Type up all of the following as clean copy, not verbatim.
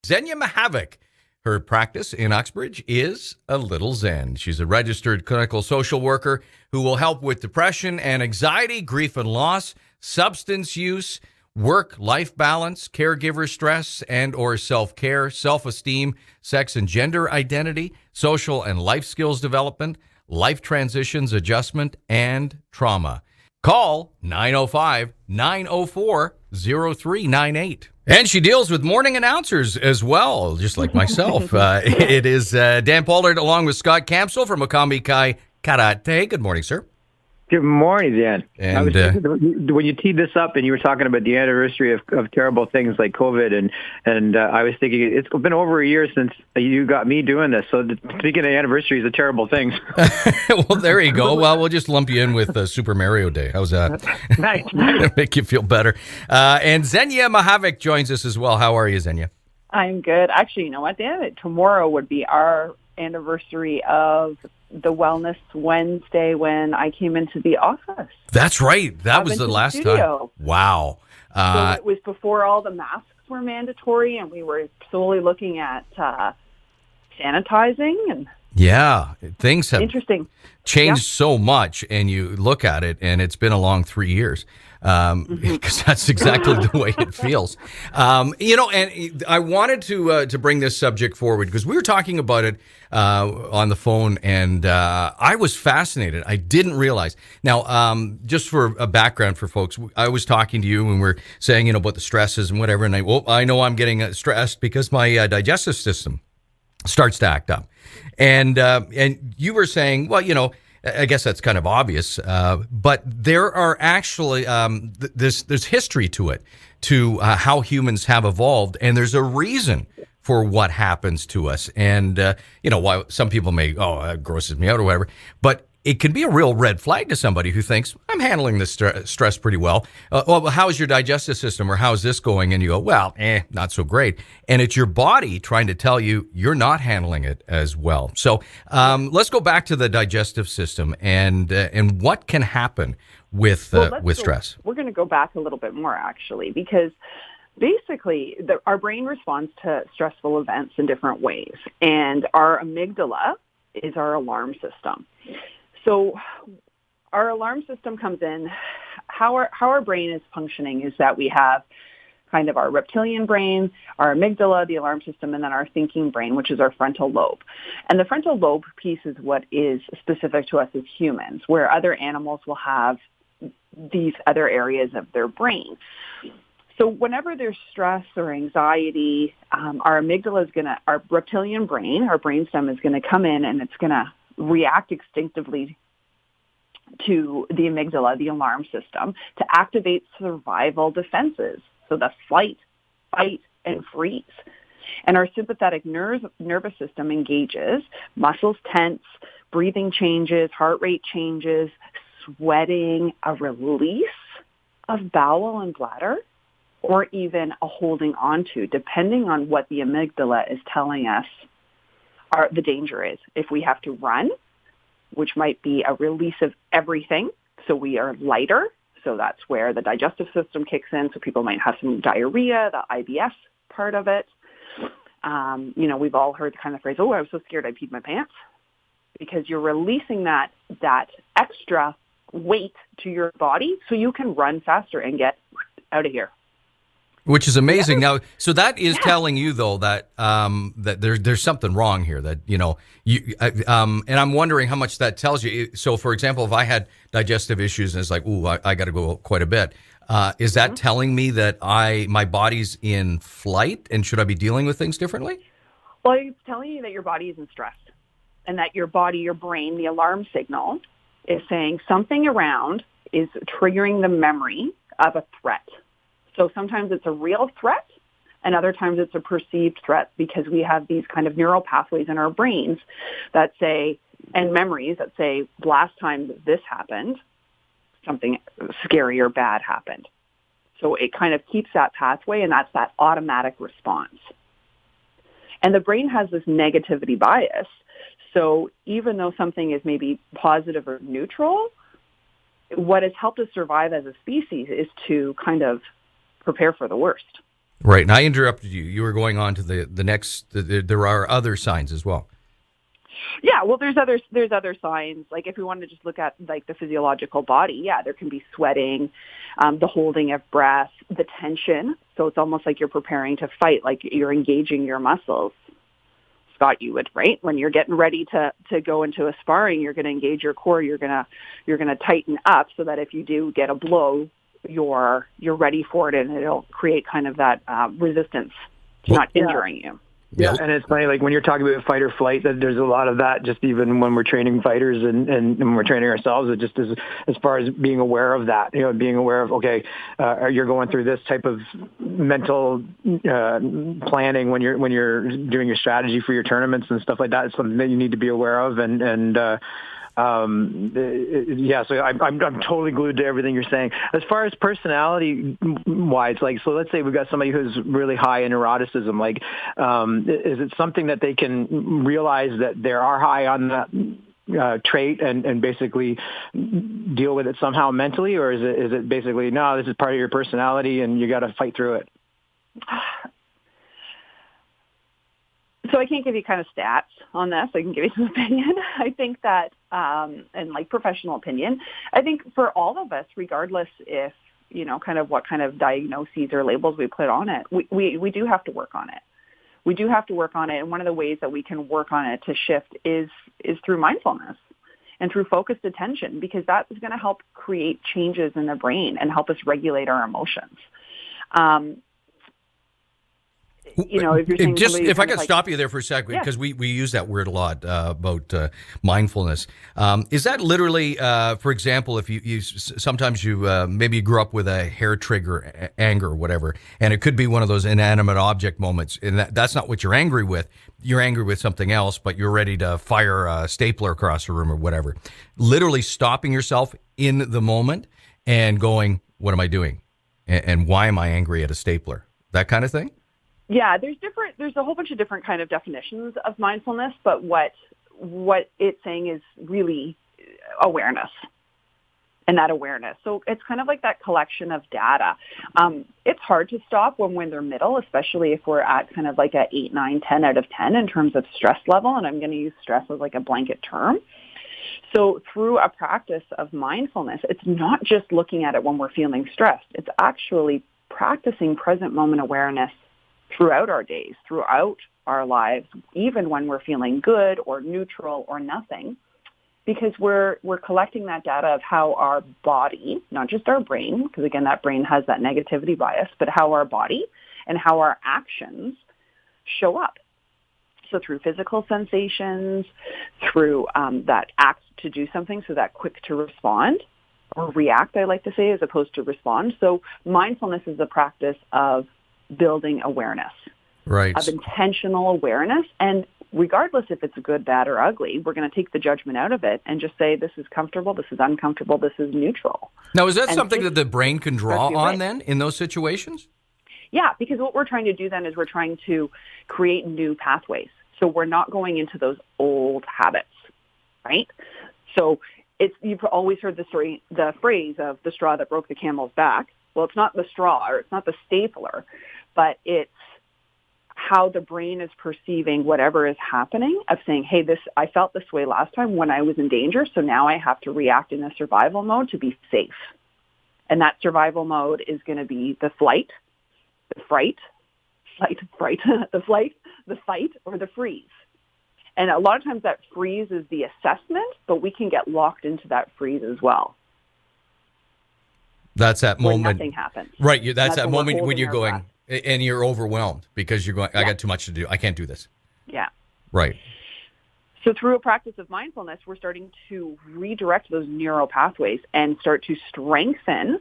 Xenia Mahavik. Her practice in Uxbridge is a little zen. She's a registered clinical social worker who will help with depression and anxiety, grief and loss, substance use, work-life balance, caregiver stress and or self-care, self-esteem, sex and gender identity, social and life skills development, life transitions adjustment, and trauma. Call 905-904-0398. And she deals with morning announcers as well, just like myself. It is Dan Pollard along with Scott Campsell from Okami Kai Karate. Good morning, sir. Good morning, Dan. And I was thinking, when you teed this up and you were talking about the anniversary of terrible things like COVID, and I was thinking it's been over a year since you got me doing this. So speaking of anniversaries of terrible things. Well, there you go. Well, we'll just lump you in with Super Mario Day. How's that? Nice. Make you feel better. And Xenia Mahavik joins us as well. How are you, Xenia? I'm good. Actually, you know what, Dan? Tomorrow would be our anniversary of the Wellness Wednesday when I came into the office. That's right. That was the last time. Wow. So it was before all the masks were mandatory, and we were slowly looking at sanitizing. And yeah, things have changed Yeah. so much, and you look at it, and it's been a long 3 years. Because that's exactly the way it feels. And I wanted to bring this subject forward because we were talking about it on the phone, and I was fascinated. I didn't realize. Now, just for a background for folks, I was talking to you and we're saying, about the stresses and whatever, and I know I'm getting stressed because my digestive system starts to act up. And you were saying, well, I guess that's kind of obvious, but there are actually there's history to it, to how humans have evolved, and there's a reason for what happens to us. And why some people may, that grosses me out or whatever, but it can be a real red flag to somebody who thinks, I'm handling this stress pretty well. Well, how's your digestive system, or how's this going? And you go, well, not so great. And it's your body trying to tell you you're not handling it as well. So let's go back to the digestive system and what can happen with stress. We're going to go back a little bit more, actually, because basically our brain responds to stressful events in different ways. And our amygdala is our alarm system. So our alarm system comes in. How our brain is functioning is that we have kind of our reptilian brain, our amygdala, the alarm system, and then our thinking brain, which is our frontal lobe. And the frontal lobe piece is what is specific to us as humans, where other animals will have these other areas of their brain. So whenever there's stress or anxiety, our amygdala our reptilian brain, our brainstem is going to come in and it's going to react instinctively to the amygdala, the alarm system, to activate survival defenses. So the flight, fight, and freeze. And our sympathetic nervous system engages, muscles tense, breathing changes, heart rate changes, sweating, a release of bowel and bladder, or even a holding on to, depending on what the amygdala is telling us the danger is. If we have to run, which might be a release of everything, so we are lighter, so that's where the digestive system kicks in, so people might have some diarrhea, the IBS part of it. We've all heard the kind of phrase, I was so scared I peed my pants, because you're releasing that extra weight to your body so you can run faster and get out of here. Which is amazing. Now, so that is telling you, though, that that there's something wrong here. That and I'm wondering how much that tells you. So, for example, if I had digestive issues and it's like, I got to go quite a bit, is that telling me that my body's in flight, and should I be dealing with things differently? Well, it's telling you that your body is in stress, and that your body, your brain, the alarm signal is saying something around is triggering the memory of a threat. So sometimes it's a real threat, and other times it's a perceived threat, because we have these kind of neural pathways in our brains that say, and memories that say, last time this happened, something scary or bad happened. So it kind of keeps that pathway, and that's that automatic response. And the brain has this negativity bias. So even though something is maybe positive or neutral, what has helped us survive as a species is to kind of prepare for the worst. Right. And I interrupted you. You were going on to the next, there are other signs as well. Yeah, well, there's other signs. Like if we want to just look at like the physiological body, yeah, there can be sweating, the holding of breath, the tension. So it's almost like you're preparing to fight, like you're engaging your muscles. Scott, you would, right? When you're getting ready to go into a sparring, you're going to engage your core. You're going to tighten up so that if you do get a blow, you're ready for it, and it'll create kind of that resistance to not injuring you. Yeah, and it's funny, like when you're talking about fight or flight, that there's a lot of that just even when we're training fighters and when we're training ourselves, it just as far as being aware of that, being aware of, okay, you're going through this type of mental planning when you're doing your strategy for your tournaments and stuff like that. It's something that you need to be aware of, so I'm totally glued to everything you're saying. As far as personality wise, like, so let's say we've got somebody who's really high in neuroticism, like, is it something that they can realize that they are high on that trait and basically deal with it somehow mentally, or is it basically, no, this is part of your personality and you got to fight through it? So I can't give you kind of stats on this. I can give you some opinion. I think that, and like professional opinion, I think for all of us, regardless if, kind of what kind of diagnoses or labels we put on it, we do have to work on it. We do have to work on it. And one of the ways that we can work on it to shift is through mindfulness and through focused attention, because that is going to help create changes in the brain and help us regulate our emotions. If you're saying if I could stop you there for a second, because we use that word a lot about mindfulness. Is that literally, for example, if you sometimes you maybe you grew up with a hair trigger anger or whatever, and it could be one of those inanimate object moments, and that's not what you're angry with. You're angry with something else, but you're ready to fire a stapler across the room or whatever. Literally stopping yourself in the moment and going, what am I doing? And why am I angry at a stapler? That kind of thing? Yeah, there's a whole bunch of different kind of definitions of mindfulness, but what it's saying is really awareness. And that awareness. So it's kind of like that collection of data. It's hard to stop when we're in the middle, especially if we're at kind of like a 8, 9, 10 out of 10 in terms of stress level. And I'm going to use stress as like a blanket term. So through a practice of mindfulness, it's not just looking at it when we're feeling stressed. It's actually practicing present moment awareness throughout our days, throughout our lives, even when we're feeling good or neutral or nothing, because we're collecting that data of how our body, not just our brain, because again, that brain has that negativity bias, but how our body and how our actions show up. So through physical sensations, through that act to do something, so that quick to respond or react, I like to say, as opposed to respond. So mindfulness is a practice of building awareness, right, of intentional awareness. And regardless if it's good, bad, or ugly, we're going to take the judgment out of it and just say, this is comfortable, this is uncomfortable, this is neutral. Now, is that something that the brain can draw on then in those situations? Yeah, because what we're trying to do then is we're trying to create new pathways. So we're not going into those old habits, right? So you've always heard the phrase of the straw that broke the camel's back. Well, it's not the straw or it's not the stapler, but it's how the brain is perceiving whatever is happening, of saying, hey, I felt this way last time when I was in danger, so now I have to react in a survival mode to be safe. And that survival mode is going to be the flight, the fright, the fight, or the freeze. And a lot of times that freeze is the assessment, but we can get locked into that freeze as well. That's that moment. When nothing happens. Right. That's that moment when you're going and you're overwhelmed because you're going, I got too much to do. I can't do this. Yeah. Right. So through a practice of mindfulness, we're starting to redirect those neural pathways and start to strengthen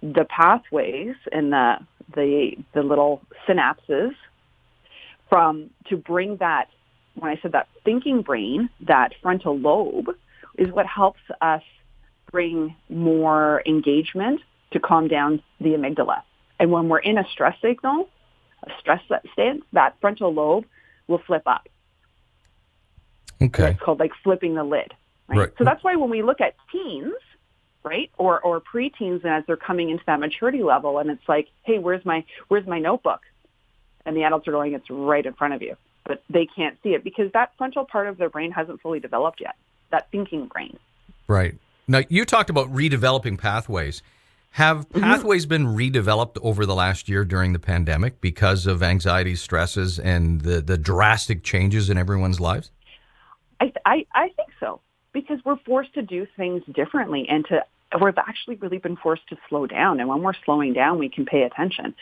the pathways and the little synapses to bring that, when I said that thinking brain, that frontal lobe is what helps us bring more engagement to calm down the amygdala. And when we're in a stress signal, a stress state, that frontal lobe will flip up. Okay. And it's called like flipping the lid. Right? So that's why when we look at teens, right, or preteens as they're coming into that maturity level, and it's like, hey, where's my notebook? And the adults are going, it's right in front of you. But they can't see it because that frontal part of their brain hasn't fully developed yet, that thinking brain. Right. Now, you talked about redeveloping pathways. Have pathways been redeveloped over the last year during the pandemic because of anxiety, stresses, and the drastic changes in everyone's lives? I think so, because we're forced to do things differently, and we've actually really been forced to slow down. And when we're slowing down, we can pay attention.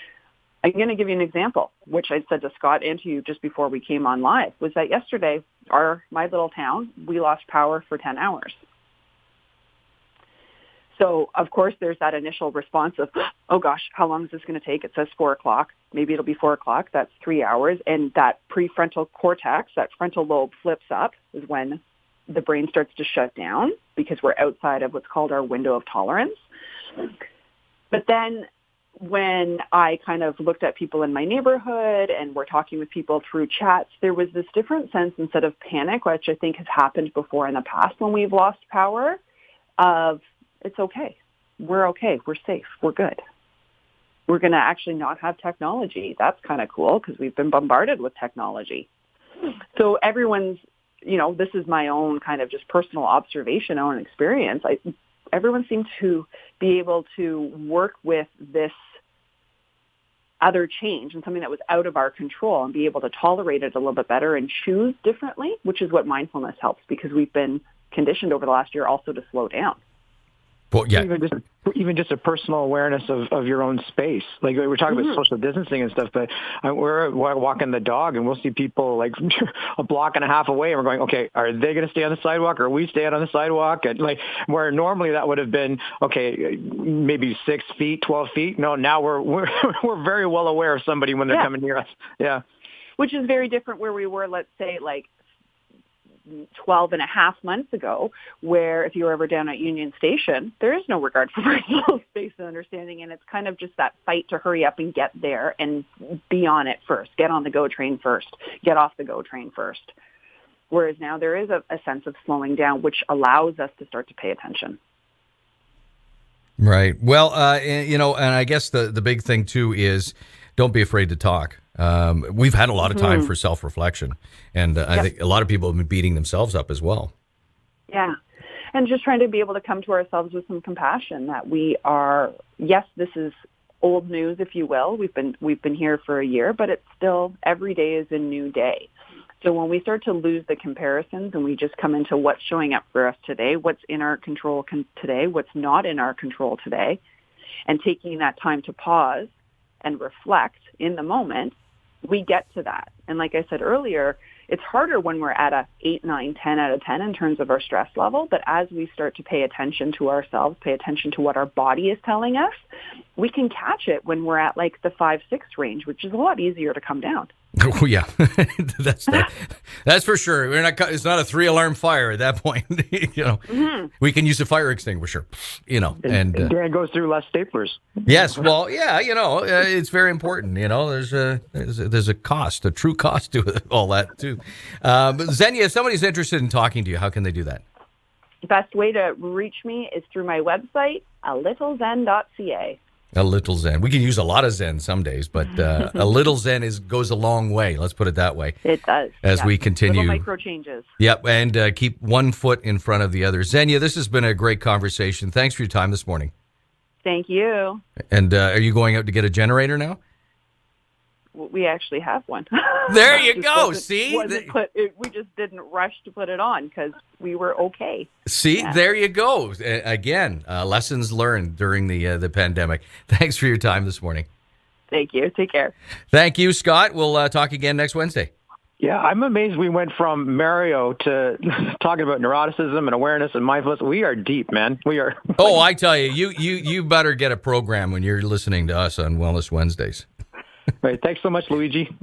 I'm going to give you an example, which I said to Scott and to you just before we came on live, was that yesterday, my little town, we lost power for 10 hours. So, of course, there's that initial response of, oh, gosh, how long is this going to take? It says 4 o'clock. Maybe it'll be 4 o'clock. That's 3 hours. And that prefrontal cortex, that frontal lobe flips up is when the brain starts to shut down because we're outside of what's called our window of tolerance. But then when I kind of looked at people in my neighborhood and we're talking with people through chats, there was this different sense instead of panic, which I think has happened before in the past when we've lost power, of it's okay. We're okay. We're safe. We're good. We're going to actually not have technology. That's kind of cool because we've been bombarded with technology. So everyone's, this is my own kind of just personal observation, own experience. Everyone seemed to be able to work with this other change and something that was out of our control and be able to tolerate it a little bit better and choose differently, which is what mindfulness helps because we've been conditioned over the last year also to slow down. Well, yeah. Even just a personal awareness of your own space. Like we're talking about social distancing and stuff, but we're walking the dog and we'll see people like a block and a half away and we're going, okay, are they going to stay on the sidewalk or are we staying on the sidewalk? And like where normally that would have been, okay, maybe 6 feet, 12 feet. No, now we're very well aware of somebody when they're coming near us. Yeah. Which is very different where we were, let's say, like 12 and a half months ago, where if you were ever down at Union Station, there is no regard for personal space and understanding, and it's kind of just that fight to hurry up and get there and be on it first, get on the GO train first, get off the GO train first. Whereas now there is a sense of slowing down, which allows us to start to pay attention. Right. Well, and I guess the big thing too is don't be afraid to talk. We've had a lot of time for self-reflection, and I think a lot of people have been beating themselves up as well. Yeah, and just trying to be able to come to ourselves with some compassion that we are, yes, this is old news, if you will. We've been here for a year, but it's still every day is a new day. So when we start to lose the comparisons and we just come into what's showing up for us today, what's in our control today, what's not in our control today, and taking that time to pause and reflect in the moment, we get to that. And like I said earlier, it's harder when we're at a 8, 9, 10 out of 10 in terms of our stress level. But as we start to pay attention to ourselves, pay attention to what our body is telling us, we can catch it when we're at like the 5, 6 range, which is a lot easier to come down. Oh yeah, that's for sure. It's not a 3-alarm fire at that point. We can use a fire extinguisher. And Dan goes through less staplers. Yes, well, yeah, it's very important. There's a cost, a true cost to all that too. But Xenia, if somebody's interested in talking to you, how can they do that? The best way to reach me is through my website, alittle.zen.ca. A little Zen. We can use a lot of Zen some days, but a little Zen goes a long way. Let's put it that way. It does. As we continue. Little micro changes. Yep, and keep one foot in front of the other. Xenia, this has been a great conversation. Thanks for your time this morning. Thank you. And are you going out to get a generator now? We actually have one. There you go. See? We just didn't rush to put it on because we were okay. See, There you go. Again, lessons learned during the pandemic. Thanks for your time this morning. Thank you. Take care. Thank you, Scott. We'll talk again next Wednesday. Yeah, I'm amazed we went from Mario to talking about neuroticism and awareness and mindfulness. We are deep, man. We are. Oh, I tell you, you better get a program when you're listening to us on Wellness Wednesdays. Right. Thanks so much, Luigi.